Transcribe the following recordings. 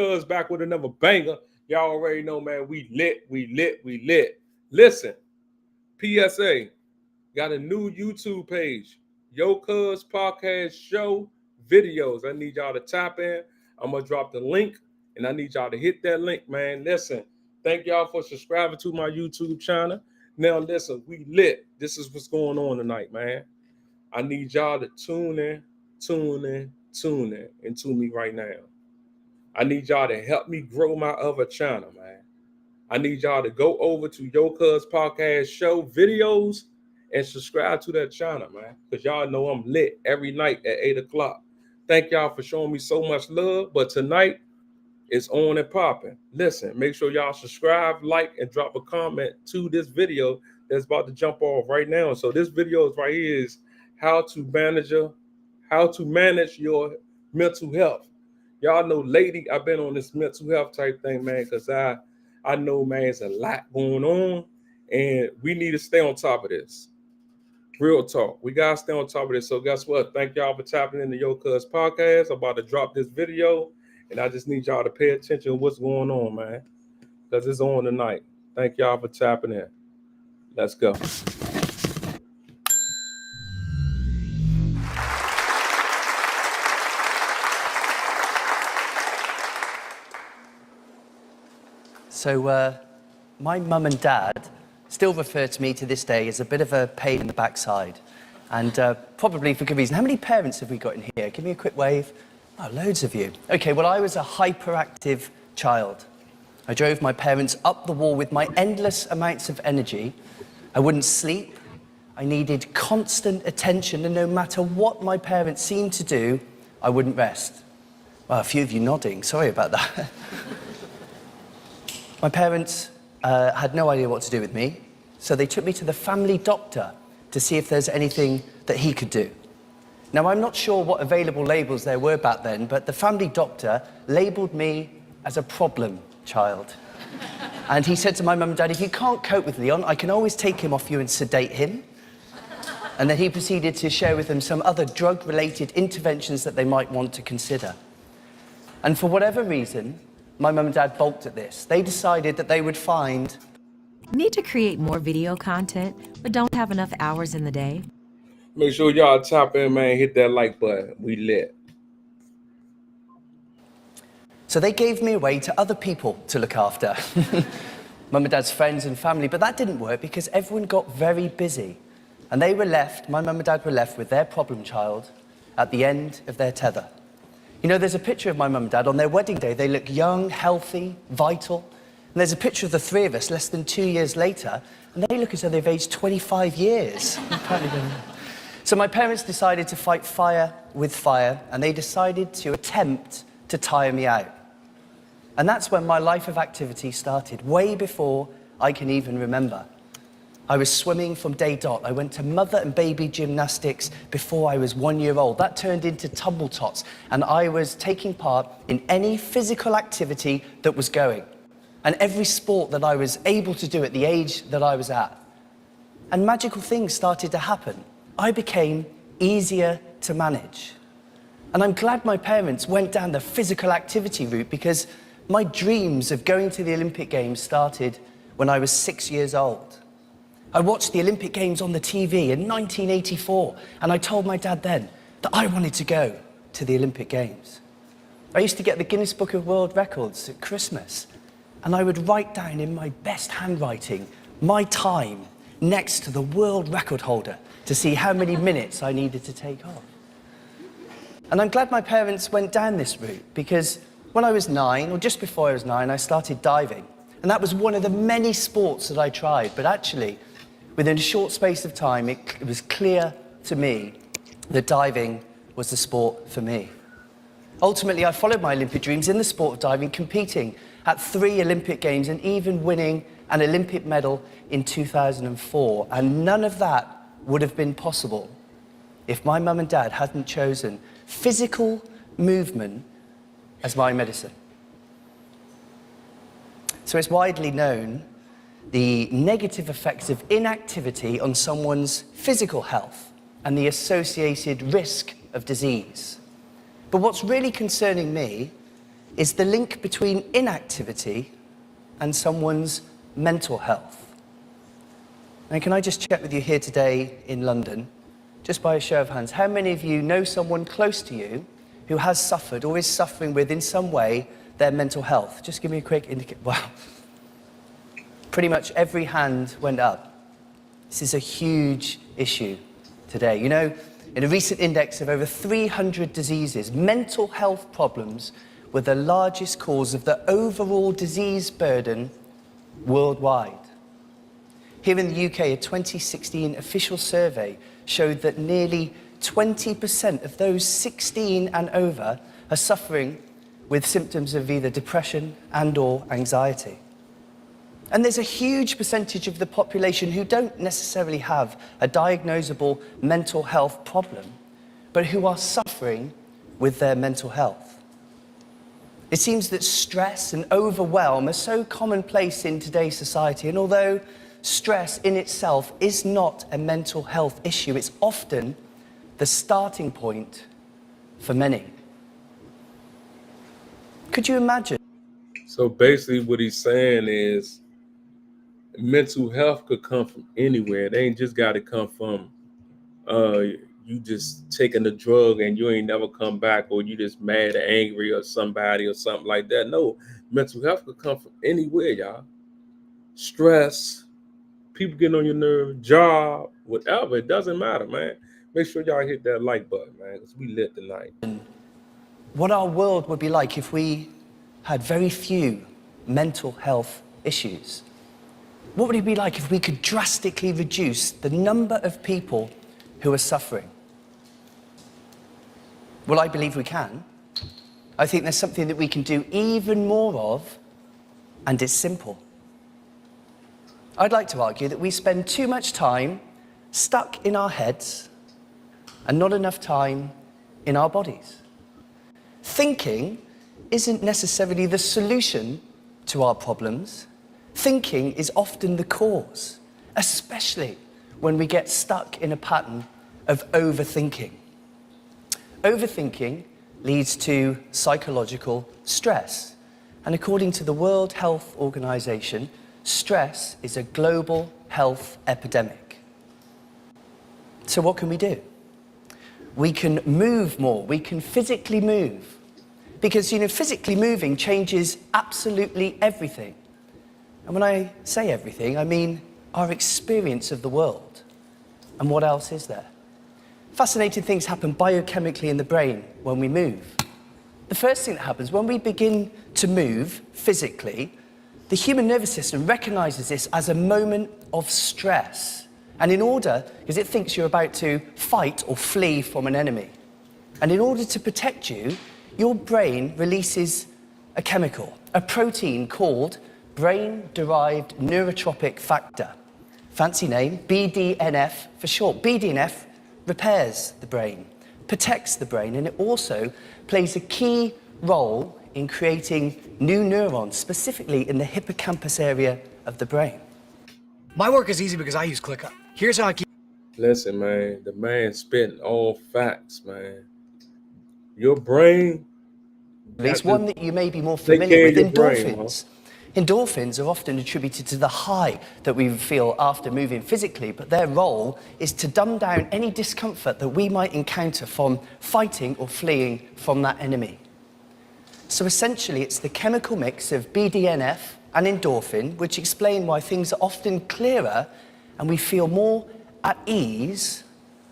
Cuz back with another banger. Y'all already know, man, we lit. Listen, PSA, got a new YouTube page, Yocuzpodcastt show videos. I need y'all to tap in. I'm going to drop the link, and I need y'all to hit that link, man. Listen, thank y'all for subscribing to my YouTube channel. Now, listen, we lit. This is what's going on tonight, man. I need y'all to tune in into me right now. I need y'all to help me grow my other channel, man. I need y'all to go over to Yocuzpodcastt show videos and subscribe to that channel, man, because y'all know I'm lit every night at 8 o'clock. Thank y'all for showing me so much love, but tonight it's on and popping. Listen, make sure y'all subscribe, like, and drop a comment to this video that's about to jump off right now. So this video is right here is how to manage your mental health. Y'all know lately I've been on this mental health type thing, man, because I know, man, it's a lot going on, and we need to stay on top of this. Real talk. We got to stay on top of this. So guess what? Thank y'all for tapping into Yocuzpodcastt. I'm about to drop this video, and I just need y'all to pay attention to what's going on, man, because it's on tonight. Thank y'all for tapping in. Let's go. So my mum and dad still refer to me to this day as a bit of a pain in the backside, and probably for good reason. How many parents have we got in here? Give me a quick wave. Oh, loads of you. Okay, well, I was a hyperactive child. I drove my parents up the wall with my endless amounts of energy. I wouldn't sleep. I needed constant attention, and no matter what my parents seemed to do, I wouldn't rest. Well, a few of you nodding. Sorry about that. My parents had no idea what to do with me, so they took me to the family doctor to see if there's anything that he could do. Now, I'm not sure what available labels there were back then, but the family doctor labelled me as a problem child. And he said to my mum and dad, if you can't cope with Leon, I can always take him off you and sedate him. And then he proceeded to share with them some other drug-related interventions that they might want to consider. And for whatever reason, my mum and dad balked at this. They decided that they would find... Need to create more video content, but don't have enough hours in the day? Make sure y'all tap in, man. Hit that like button. We lit. So they gave me away to other people to look after. Mum and dad's friends and family, but that didn't work because everyone got very busy. And they were left, my mum and dad were left with their problem child at the end of their tether. You know, there's a picture of my mum and dad on their wedding day. They look young, healthy, vital. And there's a picture of the three of us less than 2 years later, and they look as though they've aged 25 years. So my parents decided to fight fire with fire, and they decided to attempt to tire me out. And that's when my life of activity started, way before I can even remember. I was swimming from day dot. I went to mother and baby gymnastics before I was 1 year old. That turned into tumble tots, and I was taking part in any physical activity that was going, and every sport that I was able to do at the age that I was at. And magical things started to happen. I became easier to manage. And I'm glad my parents went down the physical activity route, because my dreams of going to the Olympic Games started when I was 6 years old. I watched the Olympic Games on the TV in 1984, and I told my dad then that I wanted to go to the Olympic Games. I used to get the Guinness Book of World Records at Christmas, and I would write down in my best handwriting my time next to the world record holder to see how many minutes I needed to take off. And I'm glad my parents went down this route, because when I was 9, or just before I was 9, I started diving. And that was one of the many sports that I tried, but actually, within a short space of time, it was clear to me that diving was the sport for me. Ultimately, I followed my Olympic dreams in the sport of diving, competing at 3 Olympic Games and even winning an Olympic medal in 2004. And none of that would have been possible if my mum and dad hadn't chosen physical movement as my medicine. So it's widely known the negative effects of inactivity on someone's physical health and the associated risk of disease. But what's really concerning me is the link between inactivity and someone's mental health. And can I just check with you here today in London, just by a show of hands, how many of you know someone close to you who has suffered or is suffering with, in some way, their mental health? Just give me a quick indicator. Wow. Pretty much every hand went up. This is a huge issue today. You know, in a recent index of over 300 diseases, mental health problems were the largest cause of the overall disease burden worldwide. Here in the UK, a 2016 official survey showed that nearly 20% of those 16 and over are suffering with symptoms of either depression and/or anxiety. And there's a huge percentage of the population who don't necessarily have a diagnosable mental health problem, but who are suffering with their mental health. It seems that stress and overwhelm are so commonplace in today's society, and although stress in itself is not a mental health issue, it's often the starting point for many. Could you imagine? So basically what he's saying is mental health could come from anywhere. It ain't just got to come from you just taking the drug and you ain't never come back, or you just mad or angry or somebody or something like that. No, mental health could come from anywhere, y'all. Stress, people getting on your nerve, job, whatever. It doesn't matter, man. Make sure y'all hit that like button, man, because we lit tonight. What our world would be like if we had very few mental health issues. What would it be like if we could drastically reduce the number of people who are suffering? Well, I believe we can. I think there's something that we can do even more of, and it's simple. I'd like to argue that we spend too much time stuck in our heads and not enough time in our bodies. Thinking isn't necessarily the solution to our problems. Thinking is often the cause, especially when we get stuck in a pattern of overthinking. Overthinking leads to psychological stress. And according to the World Health Organization, stress is a global health epidemic. So what can we do? We can move more. We can physically move. Because, you know, physically moving changes absolutely everything. And when I say everything, I mean our experience of the world. And what else is there? Fascinating things happen biochemically in the brain when we move. The first thing that happens when we begin to move physically, the human nervous system recognizes this as a moment of stress. And in order, because it thinks you're about to fight or flee from an enemy. And in order to protect you, your brain releases a chemical, a protein called brain-derived neurotrophic factor. Fancy name, BDNF for short. BDNF repairs the brain, protects the brain, and it also plays a key role in creating new neurons, specifically in the hippocampus area of the brain. My work is easy because I use ClickUp. Here's how I keep... Listen, man, the man spitting all facts, man. Your brain... It's one that you may be more familiar with, endorphins. Brain, Endorphins are often attributed to the high that we feel after moving physically, but their role is to dumb down any discomfort that we might encounter from fighting or fleeing from that enemy. So essentially, it's the chemical mix of BDNF and endorphin, which explain why things are often clearer and we feel more at ease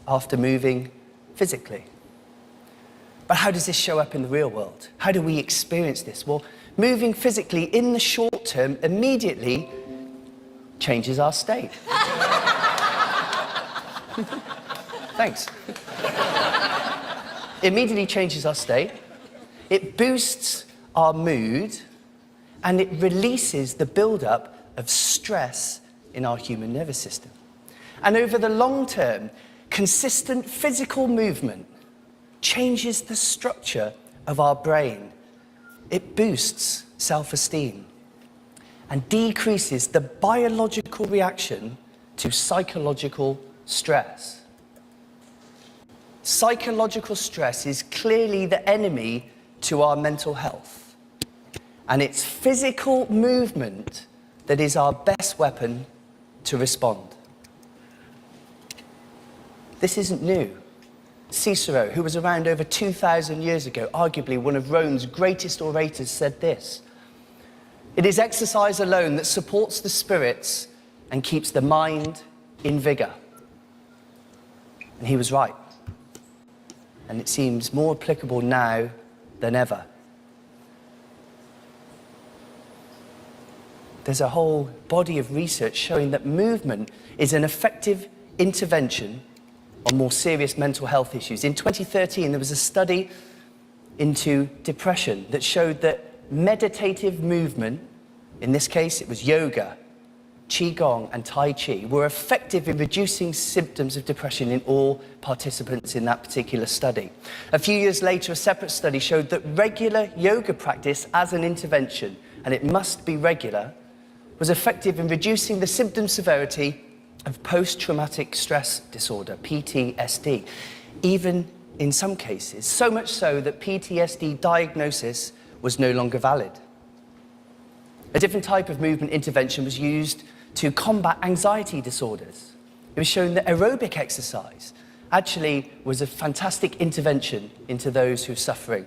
after moving physically. But how does this show up in the real world? How do we experience this? Well, moving physically in the short term immediately changes our state. Thanks. Immediately changes our state. It boosts our mood, and it releases the buildup of stress in our human nervous system. And over the long term, consistent physical movement changes the structure of our brain. It boosts self-esteem and decreases the biological reaction to psychological stress. Psychological stress is clearly the enemy to our mental health. And it's physical movement that is our best weapon to respond. This isn't new. Cicero, who was around over 2,000 years ago, arguably one of Rome's greatest orators, said this: "It is exercise alone that supports the spirits and keeps the mind in vigor." And he was right. And it seems more applicable now than ever. There's a whole body of research showing that movement is an effective intervention on more serious mental health issues. In 2013, there was a study into depression that showed that meditative movement, in this case it was yoga, qigong and tai chi, were effective in reducing symptoms of depression in all participants in that particular study. A few years later, a separate study showed that regular yoga practice as an intervention, and it must be regular, was effective in reducing the symptom severity of post-traumatic stress disorder, PTSD, even in some cases, so much so that PTSD diagnosis was no longer valid. A different type of movement intervention was used to combat anxiety disorders. It was shown that aerobic exercise actually was a fantastic intervention into those who are suffering.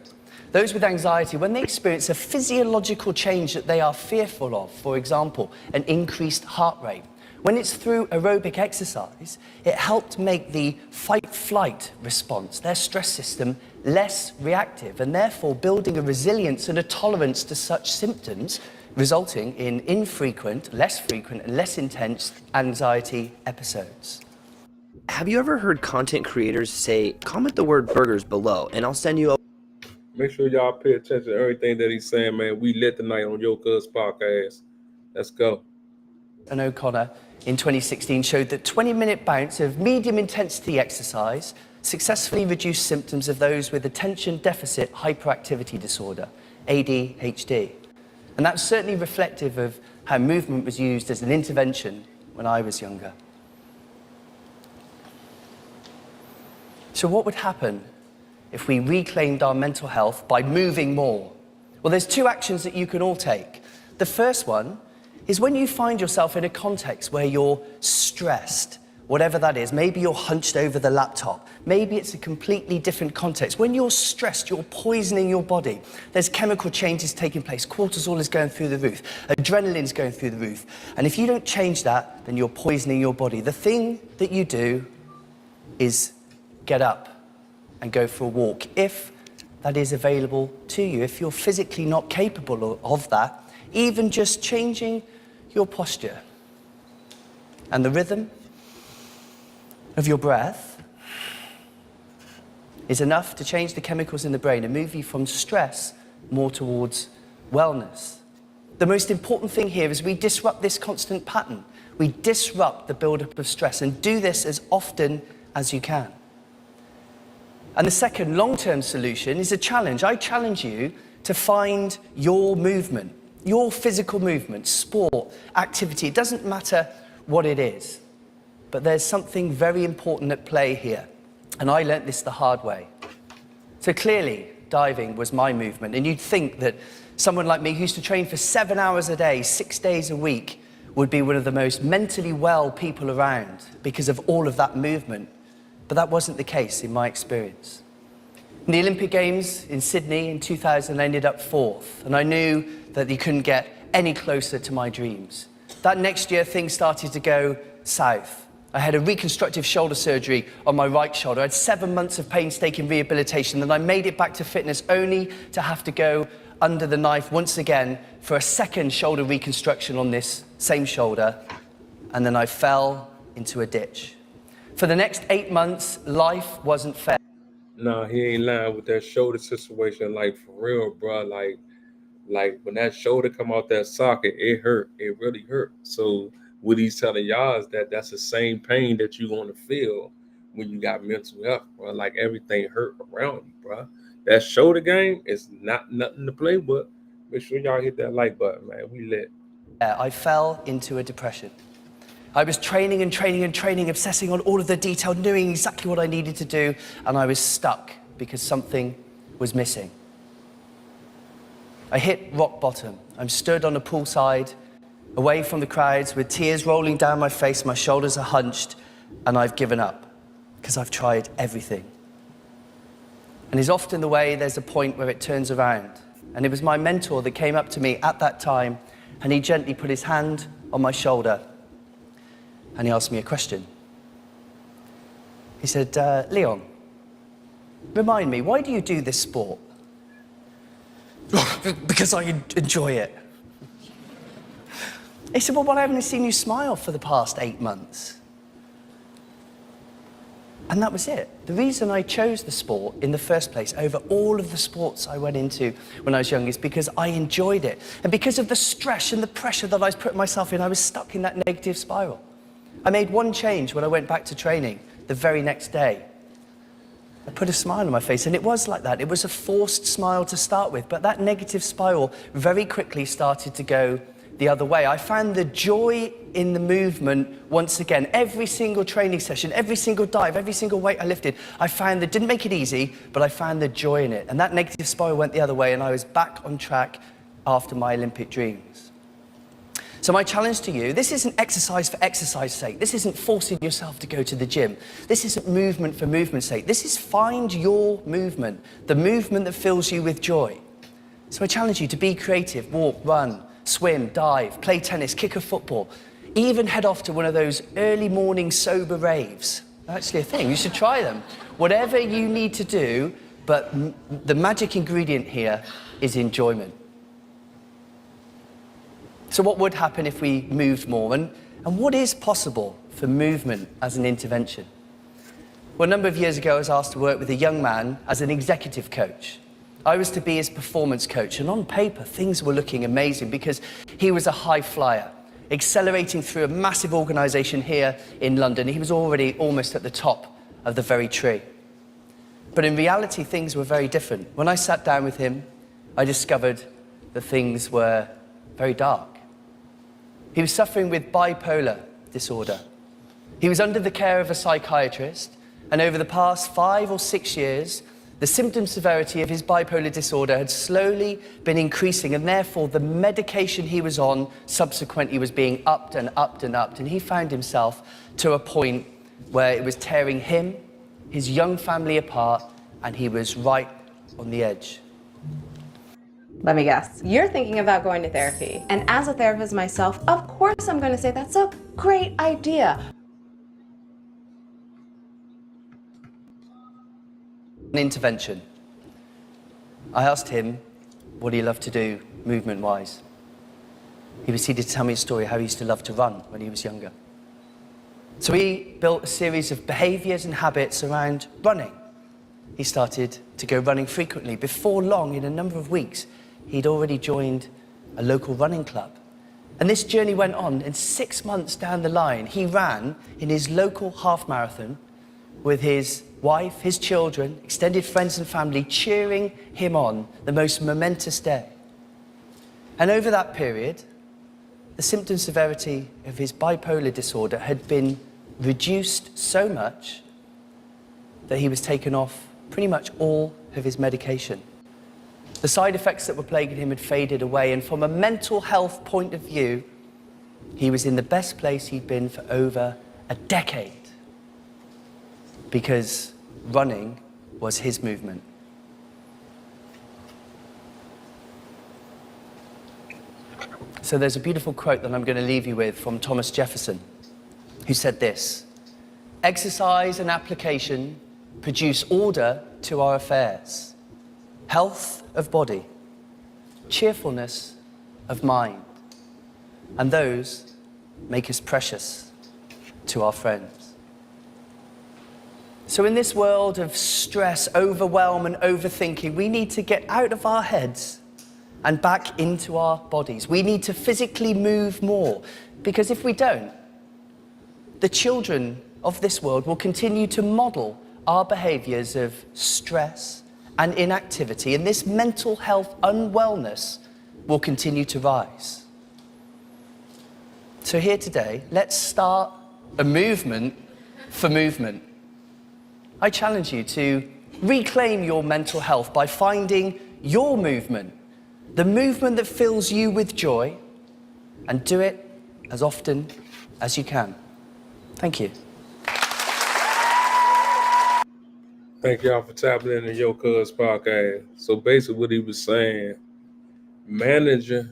Those with anxiety, when they experience a physiological change that they are fearful of, for example, an increased heart rate, when it's through aerobic exercise, it helped make the fight-flight response, their stress system, less reactive, and therefore building a resilience and a tolerance to such symptoms, resulting in infrequent, less frequent, and less intense anxiety episodes. Have you ever heard content creators say, comment the word burgers below, and I'll send you a... Make sure y'all pay attention to everything that he's saying, man. We lit tonight on Yocuzpodcast. Let's go. And O'Connor in 2016 showed that 20-minute bouts of medium intensity exercise successfully reduced symptoms of those with attention deficit hyperactivity disorder, ADHD. And that's certainly reflective of how movement was used as an intervention when I was younger. So what would happen if we reclaimed our mental health by moving more? Well, there's two actions that you can all take. The first one is when you find yourself in a context where you're stressed, whatever that is. Maybe you're hunched over the laptop. Maybe it's a completely different context. When you're stressed, you're poisoning your body. There's chemical changes taking place. Cortisol is going through the roof. Adrenaline's going through the roof. And if you don't change that, then you're poisoning your body. The thing that you do is get up and go for a walk, if that is available to you. If you're physically not capable of that, even just changing your posture and the rhythm of your breath is enough to change the chemicals in the brain and move you from stress more towards wellness. The most important thing here is we disrupt this constant pattern. We disrupt the buildup of stress, and do this as often as you can. And the second long-term solution is a challenge. I challenge you to find your movement, your physical movement, sport, activity. It doesn't matter what it is, but there's something very important at play here. And I learnt this the hard way. So clearly, diving was my movement. And you'd think that someone like me who used to train for 7 hours a day, 6 days a week, would be one of the most mentally well people around because of all of that movement. But that wasn't the case in my experience. In the Olympic Games in Sydney in 2000, I ended up 4th, and I knew that you couldn't get any closer to my dreams. That next year, things started to go south. I had a reconstructive shoulder surgery on my right shoulder. I had 7 months of painstaking rehabilitation, and I made it back to fitness only to have to go under the knife once again for a second shoulder reconstruction on this same shoulder, and then I fell into a ditch. For the next 8 months, life wasn't fair. Nah, he ain't lying with that shoulder situation. Like, for real, bro. Like when that shoulder come out that socket, it hurt. It really hurt. So what he's telling y'all is that that's the same pain that you're going to feel when you got mental health, bro. Like, everything hurt around you, bro. That shoulder game is not nothing to play with. Make sure y'all hit that like button, man. We lit. I fell into a depression. I was training and training and training, obsessing on all of the detail, knowing exactly what I needed to do, and I was stuck because something was missing. I hit rock bottom. I'm stood on a poolside, away from the crowds, with tears rolling down my face, my shoulders are hunched, and I've given up, because I've tried everything. And as often the way, there's a point where it turns around. And it was my mentor that came up to me at that time, and he gently put his hand on my shoulder, and he asked me a question. He said, Leon, remind me, why do you do this sport? Because I enjoy it. He said, well, why haven't I seen you smile for the past 8 months? And that was it. The reason I chose the sport in the first place over all of the sports I went into when I was young is because I enjoyed it. And because of the stress and the pressure that I was putting myself in, I was stuck in that negative spiral. I made one change when I went back to training the very next day. I put a smile on my face, and it was like that. It was a forced smile to start with, but that negative spiral very quickly started to go the other way. I found the joy in the movement once again. Every single training session, every single dive, every single weight I lifted, I found that didn't make it easy, but I found the joy in it. And that negative spiral went the other way, and I was back on track after my Olympic dreams. So my challenge to you, this isn't exercise for exercise's sake. This isn't forcing yourself to go to the gym. This isn't movement for movement's sake. This is find your movement, the movement that fills you with joy. So I challenge you to be creative, walk, run, swim, dive, play tennis, kick a football, even head off to one of those early morning sober raves. That's actually a thing, you should try them. Whatever you need to do, but the magic ingredient here is enjoyment. So what would happen if we moved more? And what is possible for movement as an intervention? Well, a number of years ago, I was asked to work with a young man as an executive coach. I was to be his performance coach, and on paper, things were looking amazing because he was a high flyer, accelerating through a massive organization here in London. He was already almost at the top of the very tree. But in reality, things were very different. When I sat down with him, I discovered that things were very dark. He was suffering with bipolar disorder. He was under the care of a psychiatrist, and over the past 5 or 6 years, the symptom severity of his bipolar disorder had slowly been increasing, and therefore the medication he was on subsequently was being upped and upped and upped, and he found himself to a point where it was tearing him, his young family apart, and he was right on the edge. Let me guess, you're thinking about going to therapy. And as a therapist myself, of course I'm going to say that's a great idea. An intervention. I asked him what he loved to do movement-wise. He proceeded to tell me a story how he used to love to run when he was younger. So he built a series of behaviors and habits around running. He started to go running frequently. Before long, in a number of weeks, he'd already joined a local running club. And this journey went on, and 6 months down the line, he ran in his local half marathon with his wife, his children, extended friends and family cheering him on, the most momentous day. And over that period, the symptom severity of his bipolar disorder had been reduced so much that he was taken off pretty much all of his medication. The side effects that were plaguing him had faded away, and from a mental health point of view, he was in the best place he'd been for over a decade, because running was his movement. So there's a beautiful quote that I'm going to leave you with from Thomas Jefferson, who said this: "Exercise and application produce order to our affairs, health of body, cheerfulness of mind, and those make us precious to our friends." So in this world of stress, overwhelm, and overthinking, we need to get out of our heads and back into our bodies. We need to physically move more, because if we don't, the children of this world will continue to model our behaviors of stress and inactivity, and this mental health unwellness will continue to rise. So here today, let's start a movement for movement. I challenge you to reclaim your mental health by finding your movement, the movement that fills you with joy, and do it as often as you can. Thank you. Thank y'all for tapping in the Yocuzpodcast. So basically what he was saying, manage your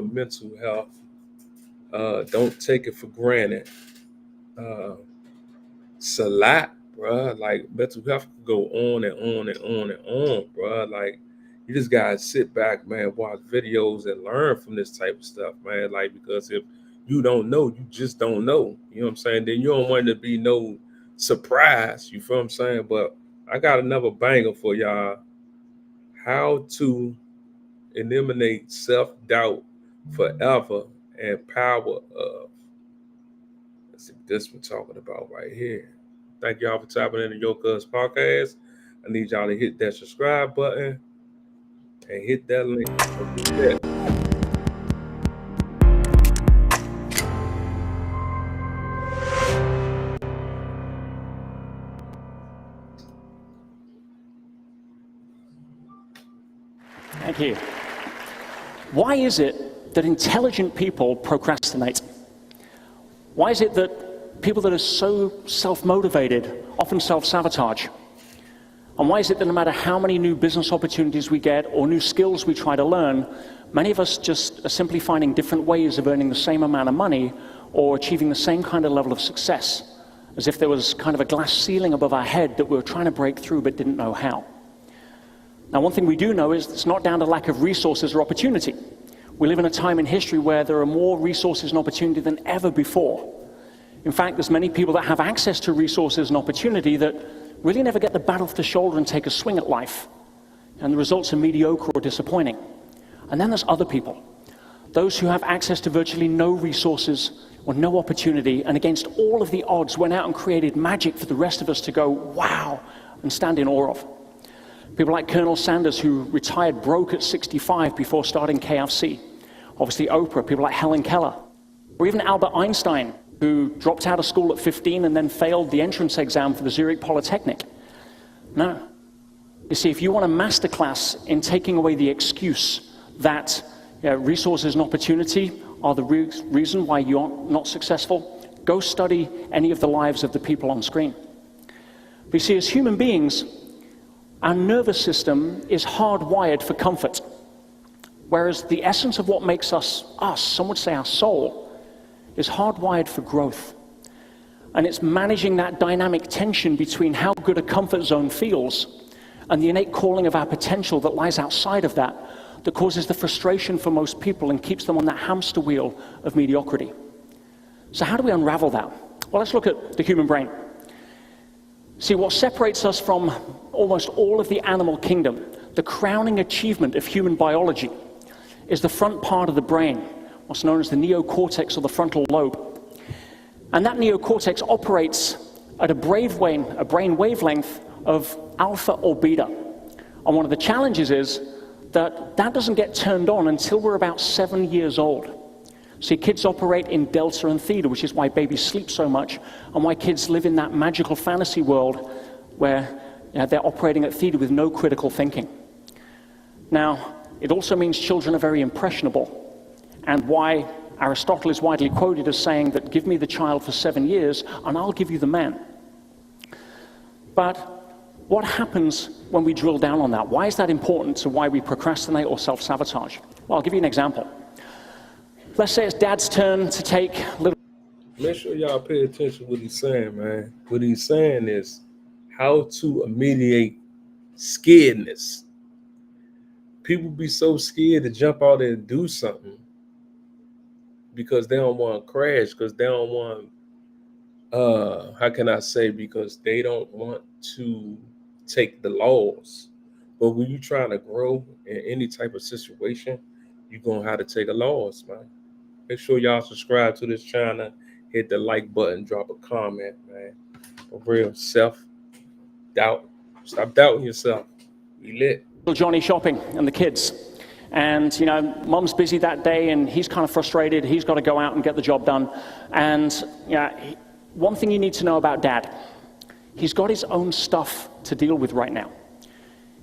mental health. Don't take it for granted. It's a lot, bruh. Like, mental health can go on and on and on and on, bruh. Like, you just gotta sit back, man, watch videos and learn from this type of stuff, man. Like, because if you don't know, you just don't know. You know what I'm saying? Then you don't want to be no surprise. You feel what I'm saying? But I got another banger for y'all. How to eliminate self-doubt forever and power of. That's this we're talking about right here. Thank y'all for tapping in the Yocuzpodcast. I need y'all to hit that subscribe button and hit that link. Thank you. Why is it that intelligent people procrastinate? Why is it that people that are so self-motivated often self-sabotage? And why is it that no matter how many new business opportunities we get or new skills we try to learn, many of us just are simply finding different ways of earning the same amount of money or achieving the same kind of level of success, as if there was kind of a glass ceiling above our head that we were trying to break through but didn't know how? Now, one thing we do know is it's not down to lack of resources or opportunity. We live in a time in history where there are more resources and opportunity than ever before. In fact, there's many people that have access to resources and opportunity that really never get the bat off the shoulder and take a swing at life. And the results are mediocre or disappointing. And then there's other people, those who have access to virtually no resources or no opportunity, and against all of the odds went out and created magic for the rest of us to go, wow, and stand in awe of. People like Colonel Sanders, who retired broke at 65 before starting KFC. Obviously Oprah, people like Helen Keller. Or even Albert Einstein, who dropped out of school at 15 and then failed the entrance exam for the Zurich Polytechnic. No. You see, if you want a masterclass in taking away the excuse that resources and opportunity are the reason why you're not successful, go study any of the lives of the people on screen. But you see, as human beings, our nervous system is hardwired for comfort, whereas the essence of what makes us, some would say our soul, is hardwired for growth. And it's managing that dynamic tension between how good a comfort zone feels and the innate calling of our potential that lies outside of that causes the frustration for most people and keeps them on that hamster wheel of mediocrity. So how do we unravel that? Well, let's look at the human brain. See, what separates us from almost all of the animal kingdom, the crowning achievement of human biology, is the front part of the brain, what's known as the neocortex or the frontal lobe. And that neocortex operates at a brain wavelength of alpha or beta. And one of the challenges is that doesn't get turned on until we're about 7 years old. See, kids operate in delta and theta, which is why babies sleep so much, and why kids live in that magical fantasy world where they're operating at theta with no critical thinking. Now, it also means children are very impressionable, and why Aristotle is widely quoted as saying that give me the child for 7 years and I'll give you the man. But what happens when we drill down on that? Why is that important to why we procrastinate or self-sabotage? Well, I'll give you an example. Let's say it's Dad's turn to take little... Make sure y'all pay attention to what he's saying, man. What he's saying is how to alleviate scaredness. People be so scared to jump out and do something because they don't want to crash, because they don't want, because they don't want to take the loss. But when you're trying to grow in any type of situation, you're going to have to take a loss, man. Make sure y'all subscribe to this channel, hit the like button, drop a comment, man. For real, self-doubt. Stop doubting yourself. We lit. Johnny shopping and the kids. And, Mom's busy that day and he's kind of frustrated. He's got to go out and get the job done. And, one thing you need to know about Dad, he's got his own stuff to deal with right now.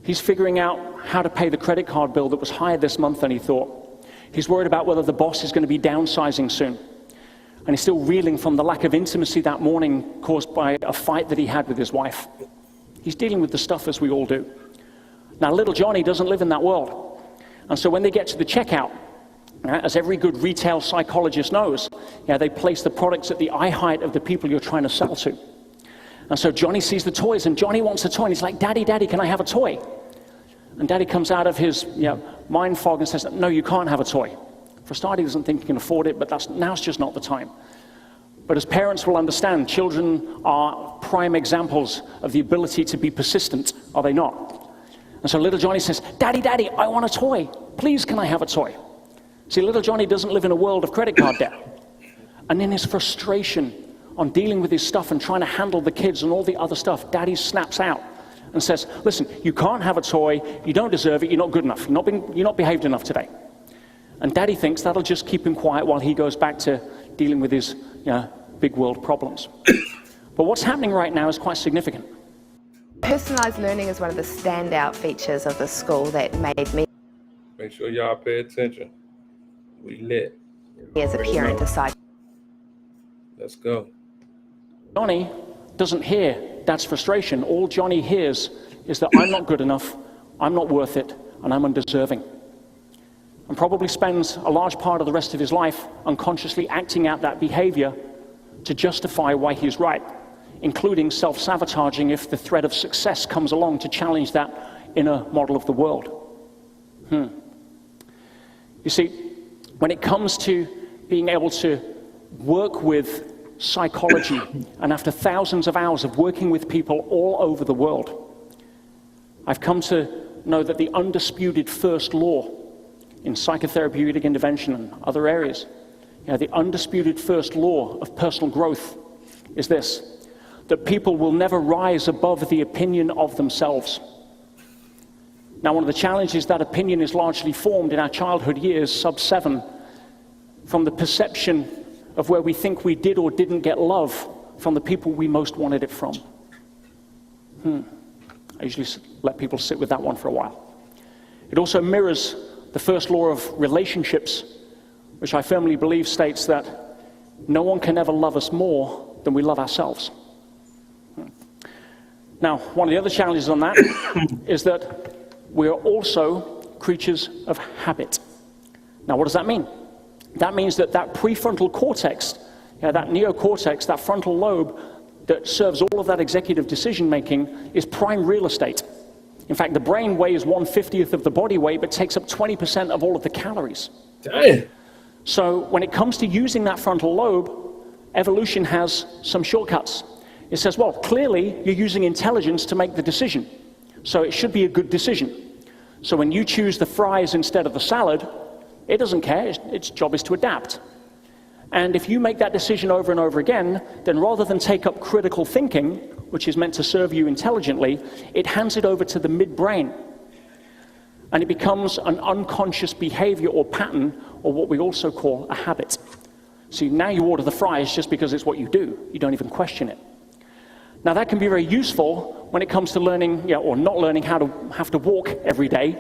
He's figuring out how to pay the credit card bill that was higher this month than he thought. He's worried about whether the boss is going to be downsizing soon. And he's still reeling from the lack of intimacy that morning caused by a fight that he had with his wife. He's dealing with the stuff as we all do. Now, little Johnny doesn't live in that world. And so when they get to the checkout, as every good retail psychologist knows, they place the products at the eye height of the people you're trying to sell to. And so Johnny sees the toys, and Johnny wants a toy, and he's like, Daddy, Daddy, can I have a toy? And Daddy comes out of his mind fog and says, no, you can't have a toy. For a start, he doesn't think he can afford it, but now's just not the time. But as parents will understand, children are prime examples of the ability to be persistent, are they not? And so little Johnny says, Daddy, Daddy, I want a toy. Please, can I have a toy? See, little Johnny doesn't live in a world of credit card debt. And in his frustration on dealing with his stuff and trying to handle the kids and all the other stuff, Daddy snaps out and says, listen, you can't have a toy, you don't deserve it, you're not good enough, you're not behaved enough today. And Daddy thinks that'll just keep him quiet while he goes back to dealing with his big world problems. But what's happening right now is quite significant. Personalised learning is one of the standout features of the school that made me, Make sure y'all pay attention. We lit. as a parent, decide. Let's go. Johnny doesn't hear Dad's frustration. All Johnny hears is that I'm not good enough, I'm not worth it, and I'm undeserving. And probably spends a large part of the rest of his life unconsciously acting out that behavior to justify why he's right, including self-sabotaging if the threat of success comes along to challenge that inner model of the world. You see, when it comes to being able to work with psychology, and after thousands of hours of working with people all over the world, I've come to know that the undisputed first law in psychotherapeutic intervention and other areas, the undisputed first law of personal growth is this, that people will never rise above the opinion of themselves. Now, one of the challenges that opinion is largely formed in our childhood years, sub 7, from the perception of where we think we did or didn't get love from the people we most wanted it from. I usually let people sit with that one for a while. It also mirrors the first law of relationships, which I firmly believe states that no one can ever love us more than we love ourselves. Now, one of the other challenges on that is that we're also creatures of habit. Now, what does that mean? That means that prefrontal cortex, that neocortex, that frontal lobe that serves all of that executive decision-making is prime real estate. In fact, the brain weighs 1/50th of the body weight, but takes up 20% of all of the calories. Damn. So when it comes to using that frontal lobe, evolution has some shortcuts. It says, well, clearly you're using intelligence to make the decision, so it should be a good decision. So when you choose the fries instead of the salad, it doesn't care, its job is to adapt. And if you make that decision over and over again, then rather than take up critical thinking, which is meant to serve you intelligently, it hands it over to the midbrain. And it becomes an unconscious behavior or pattern, or what we also call a habit. So now you order the fries just because it's what you do. You don't even question it. Now that can be very useful when it comes to learning, or not learning how to have to walk every day,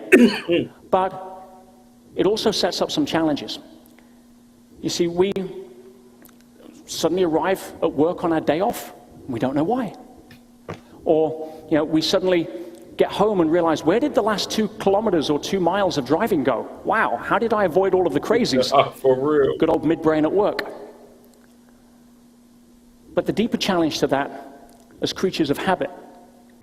but it also sets up some challenges. You see, we suddenly arrive at work on our day off, and we don't know why. Or, we suddenly get home and realize, where did the last 2 kilometers or 2 miles of driving go? Wow, how did I avoid all of the crazies? For real. Good old midbrain at work. But the deeper challenge to that, as creatures of habit,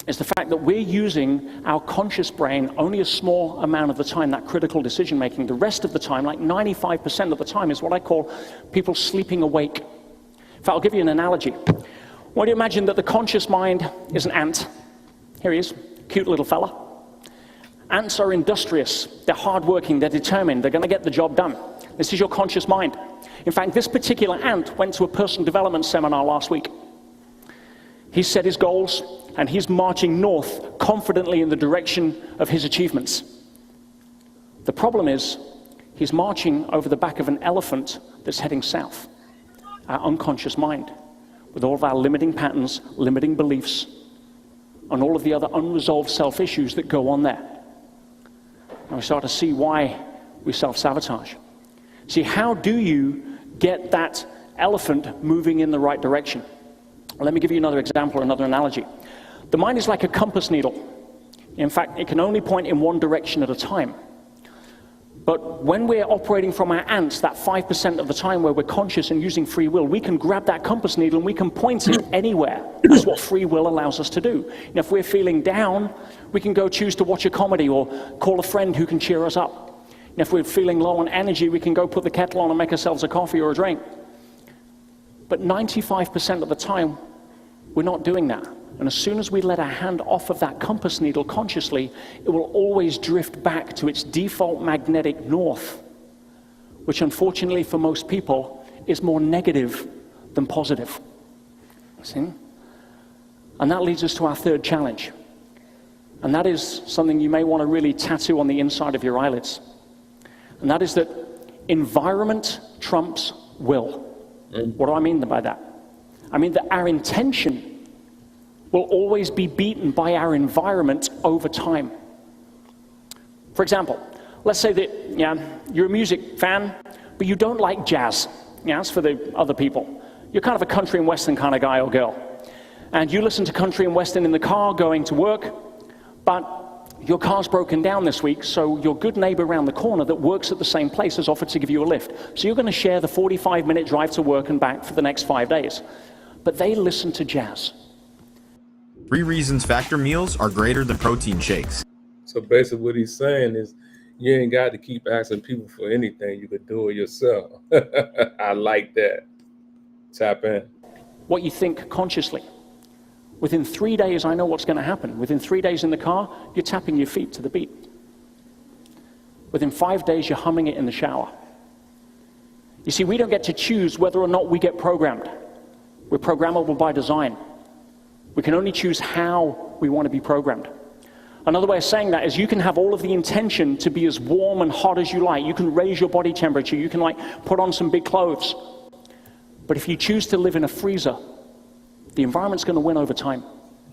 is the fact that we're using our conscious brain only a small amount of the time, that critical decision making. The rest of the time, like 95% of the time, is what I call people sleeping awake. In fact, I'll give you an analogy. Why do you imagine that the conscious mind is an ant? Here he is, cute little fella. Ants are industrious, they're hardworking, they're determined, they're going to get the job done. This is your conscious mind. In fact, this particular ant went to a personal development seminar last week. He set his goals, and he's marching north confidently in the direction of his achievements. The problem is, he's marching over the back of an elephant that's heading south. Our unconscious mind, with all of our limiting patterns, limiting beliefs, and all of the other unresolved self-issues that go on there. And we start to see why we self-sabotage. See, how do you get that elephant moving in the right direction? Well, let me give you another example or another analogy. The mind is like a compass needle. In fact, it can only point in one direction at a time. But when we're operating from our ants, that 5% of the time where we're conscious and using free will, we can grab that compass needle and we can point it anywhere. That's what free will allows us to do. And if we're feeling down, we can go choose to watch a comedy or call a friend who can cheer us up. And if we're feeling low on energy, we can go put the kettle on and make ourselves a coffee or a drink. But 95% of the time, we're not doing that. And as soon as we let our hand off of that compass needle consciously, it will always drift back to its default magnetic north, which unfortunately for most people is more negative than positive. See? And that leads us to our third challenge. And that is something you may want to really tattoo on the inside of your eyelids. And that is that environment trumps will. What do I mean by that? I mean that our intention will always be beaten by our environment over time. For example, let's say that you're a music fan, but you don't like jazz. That's for the other people. You're kind of a country and western kind of guy or girl. And you listen to country and western in the car going to work, but your car's broken down this week, so your good neighbor around the corner that works at the same place has offered to give you a lift. So you're going to share the 45-minute drive to work and back for the next 5 days. But they listen to jazz. 3 reasons factor meals are greater than protein shakes. So basically what he's saying is you ain't got to keep asking people for anything. You could do it yourself. I like that. Tap in. What you think consciously. Within 3 days, I know what's going to happen. Within 3 days in the car, you're tapping your feet to the beat. Within 5 days, you're humming it in the shower. You see, we don't get to choose whether or not we get programmed. We're programmable by design. We can only choose how we want to be programmed. Another way of saying that is you can have all of the intention to be as warm and hot as you like. You can raise your body temperature. You can put on some big clothes. But if you choose to live in a freezer, the environment's going to win over time.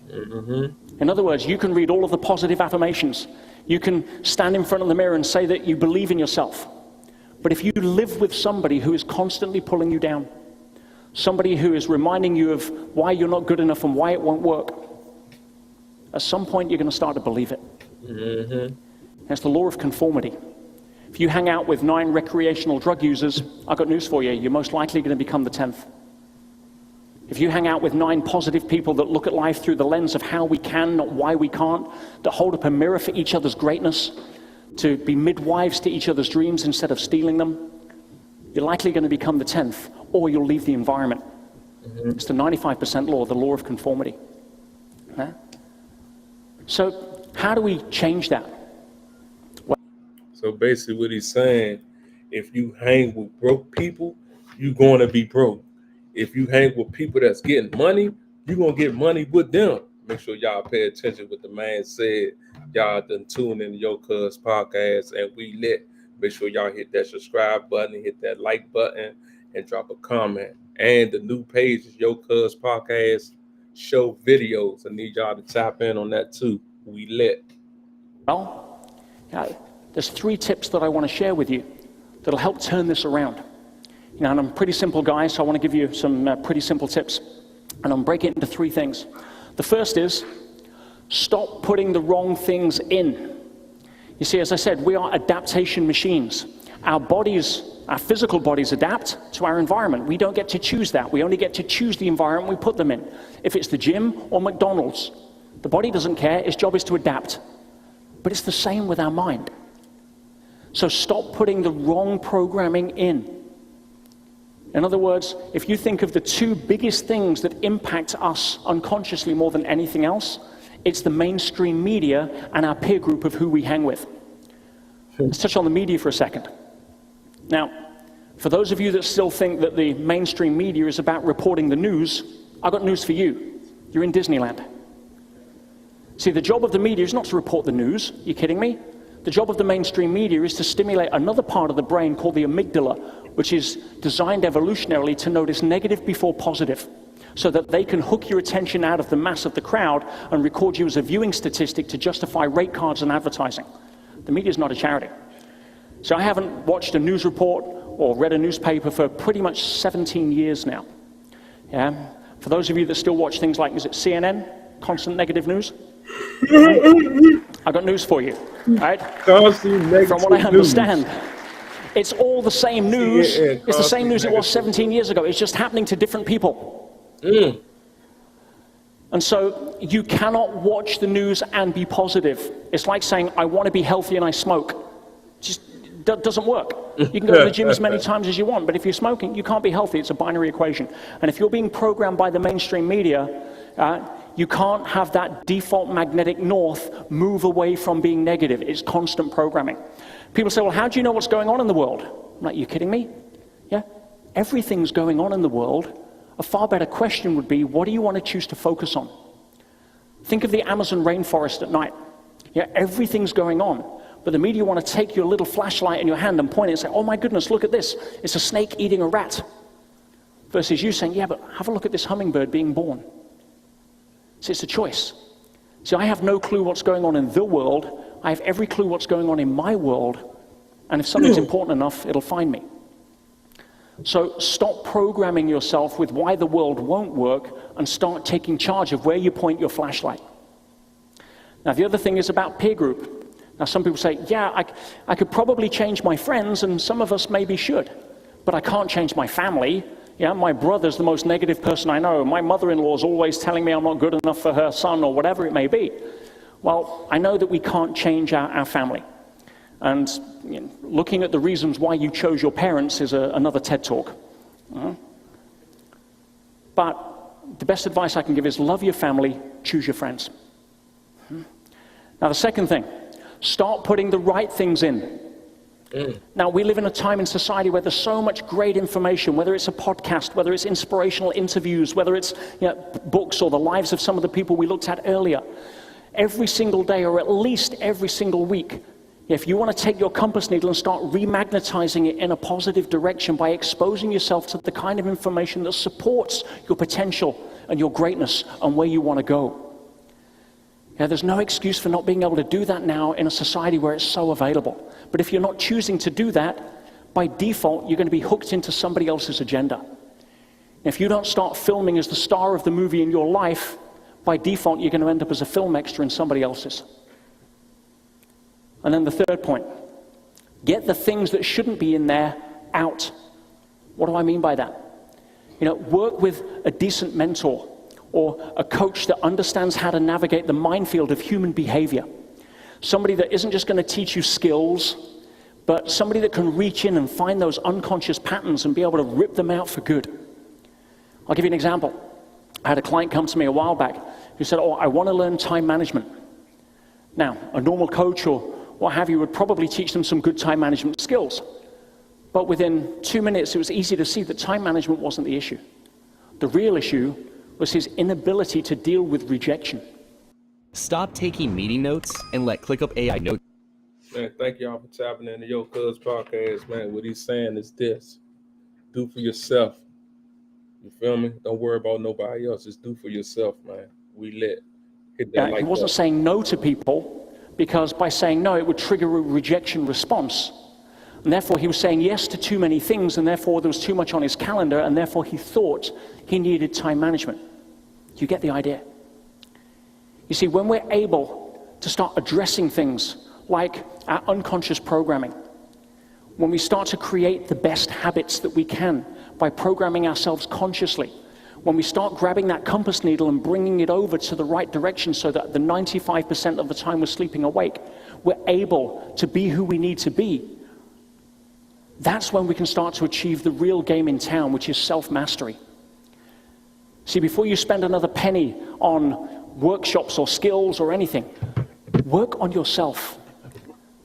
In other words, you can read all of the positive affirmations. You can stand in front of the mirror and say that you believe in yourself. But if you live with somebody who is constantly pulling you down, somebody who is reminding you of why you're not good enough and why it won't work, at some point you're going to start to believe it. That's the law of conformity. If you hang out with 9 recreational drug users, I've got news for you, you're most likely going to become the 10th. If you hang out with 9 positive people that look at life through the lens of how we can, not why we can't, that hold up a mirror for each other's greatness, to be midwives to each other's dreams instead of stealing them, you're likely going to become the 10th, or you'll leave the environment. It's the 95% law, the law of conformity. So how do we change that? So basically what he's saying, if you hang with broke people, you're going to be broke. If you hang with people that's getting money, you're going to get money with them. Make sure y'all pay attention what the man said. Y'all done tune in to Yocuzpodcast and we lit. Make sure y'all hit that subscribe button, hit that like button, and drop a comment. And the new page is Yocuzpodcast show videos. I need y'all to tap in on that too. We lit. Well, there's 3 tips that I want to share with you that'll help turn this around. And I'm a pretty simple guy, so I want to give you some pretty simple tips. And I'll break it into 3 things. The first is, stop putting the wrong things in. You see, as I said, we are adaptation machines. Our bodies, our physical bodies adapt to our environment. We don't get to choose that. We only get to choose the environment we put them in. If it's the gym or McDonald's, the body doesn't care. Its job is to adapt. But it's the same with our mind. So stop putting the wrong programming in. In other words, if you think of the 2 biggest things that impact us unconsciously more than anything else, it's the mainstream media and our peer group of who we hang with. Let's touch on the media for a second. Now, for those of you that still think that the mainstream media is about reporting the news, I've got news for you. You're in Disneyland. See, the job of the media is not to report the news. Are you kidding me? The job of the mainstream media is to stimulate another part of the brain called the amygdala, which is designed evolutionarily to notice negative before positive. so that they can hook your attention out of the mass of the crowd and record you as a viewing statistic to justify rate cards and advertising. The media is not a charity. So I haven't watched a news report or read a newspaper for pretty much 17 years now. Yeah? For those of you that still watch things like, is it CNN? Constant negative news? I got news for you, right? From what I understand, it's all the same news. It's the same news it was 17 years ago. It's just happening to different people. And so you cannot watch the news and be positive. It's like saying, I want to be healthy and I smoke. Just doesn't work. You can go to the gym as many times as you want, but if you're smoking, you can't be healthy. It's a binary equation. And if you're being programmed by the mainstream media, you can't have that default magnetic north move away from being negative. It's constant programming. People say, well, how do you know what's going on in the world? I'm like, you kidding me? Yeah, everything's going on in the world. A far better question would be, what do you want to choose to focus on? Think of the Amazon rainforest at night. Yeah, everything's going on. But the media want to take your little flashlight in your hand and point it and say, oh my goodness, look at this. It's a snake eating a rat. Versus you saying, yeah, but have a look at this hummingbird being born. So it's a choice. See, I have no clue what's going on in the world. I have every clue what's going on in my world. And if something's important enough, it'll find me. So stop programming yourself with why the world won't work and start taking charge of where you point your flashlight. Now, the other thing is about peer group. Now, some people say, yeah, I could probably change my friends, and some of us maybe should, but I can't change my family. Yeah, my brother's the most negative person I know. My mother-in-law is always telling me I'm not good enough for her son, or whatever it may be. Well, I know that we can't change our family. And you know, looking at the reasons why you chose your parents is another TED Talk. But the best advice I can give is love your family, choose your friends. Now, the second thing, start putting the right things in. Now, we live in a time in society where there's so much great information, whether it's a podcast, whether it's inspirational interviews, whether it's books or the lives of some of the people we looked at earlier. Every single day, or at least every single week, if you want to take your compass needle and start remagnetizing it in a positive direction by exposing yourself to the kind of information that supports your potential and your greatness and where you want to go. There's no excuse for not being able to do that now in a society where it's so available. But if you're not choosing to do that, by default, you're going to be hooked into somebody else's agenda. If you don't start filming as the star of the movie in your life, by default, you're going to end up as a film extra in somebody else's. And then the third point, get the things that shouldn't be in there out. What do I mean by that? Work with a decent mentor or a coach that understands how to navigate the minefield of human behavior. Somebody that isn't just going to teach you skills, but somebody that can reach in and find those unconscious patterns and be able to rip them out for good. I'll give you an example. I had a client come to me a while back who said, I want to learn time management. Now, a normal coach or what have you would probably teach them some good time management skills. But within 2 minutes, it was easy to see that time management wasn't the issue. The real issue was his inability to deal with rejection. Stop taking meeting notes and let ClickUp AI note. Man, thank y'all for tapping in the Yocuzpodcast, man. What he's saying is this: do for yourself. You feel me? Don't worry about nobody else. Just do for yourself, man. We lit. Hit that he wasn't saying no to people, because by saying no, it would trigger a rejection response. And therefore, he was saying yes to too many things, and therefore there was too much on his calendar, and therefore he thought he needed time management. You get the idea? You see, when we're able to start addressing things like our unconscious programming, when we start to create the best habits that we can by programming ourselves consciously, when we start grabbing that compass needle and bringing it over to the right direction so that the 95% of the time we're sleeping awake, we're able to be who we need to be. That's when we can start to achieve the real game in town, which is self-mastery. See, before you spend another penny on workshops or skills or anything, work on yourself.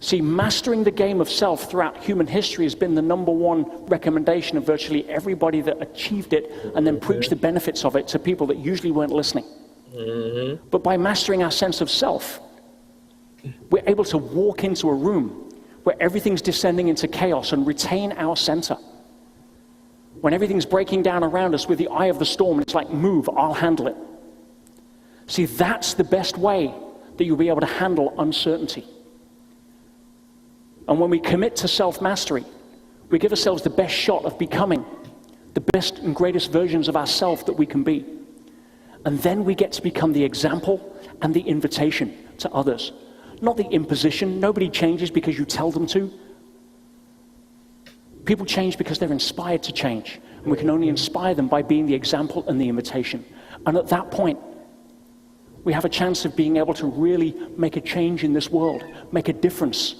See, mastering the game of self throughout human history has been the #1 recommendation of virtually everybody that achieved it and then preached the benefits of it to people that usually weren't listening. But by mastering our sense of self, we're able to walk into a room where everything's descending into chaos and retain our center. When everything's breaking down around us with the eye of the storm, it's like, move, I'll handle it. See, that's the best way that you'll be able to handle uncertainty. And when we commit to self-mastery, we give ourselves the best shot of becoming the best and greatest versions of ourselves that we can be. And then we get to become the example and the invitation to others. Not the imposition. Nobody changes because you tell them to. People change because they're inspired to change. And we can only inspire them by being the example and the invitation. And at that point, we have a chance of being able to really make a change in this world, make a difference,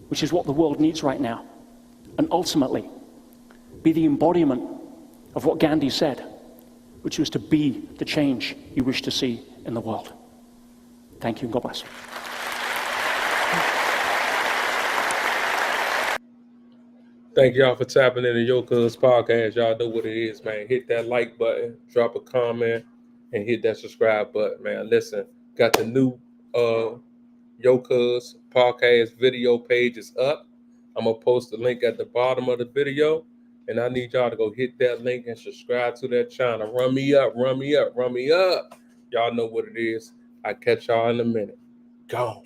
which is what the world needs right now. And ultimately, be the embodiment of what Gandhi said, which was to be the change you wish to see in the world. Thank you and God bless. Thank y'all for tapping in the Yocuzpodcast. Y'all know what it is, man. Hit that like button, drop a comment, and hit that subscribe button, man. Listen, got the new Yocuzpodcast video page is up. I'm going to post the link at the bottom of the video, and I need y'all to go hit that link and subscribe to that channel. Run me up, run me up, run me up. Y'all know what it is. I'll catch y'all in a minute. Gone.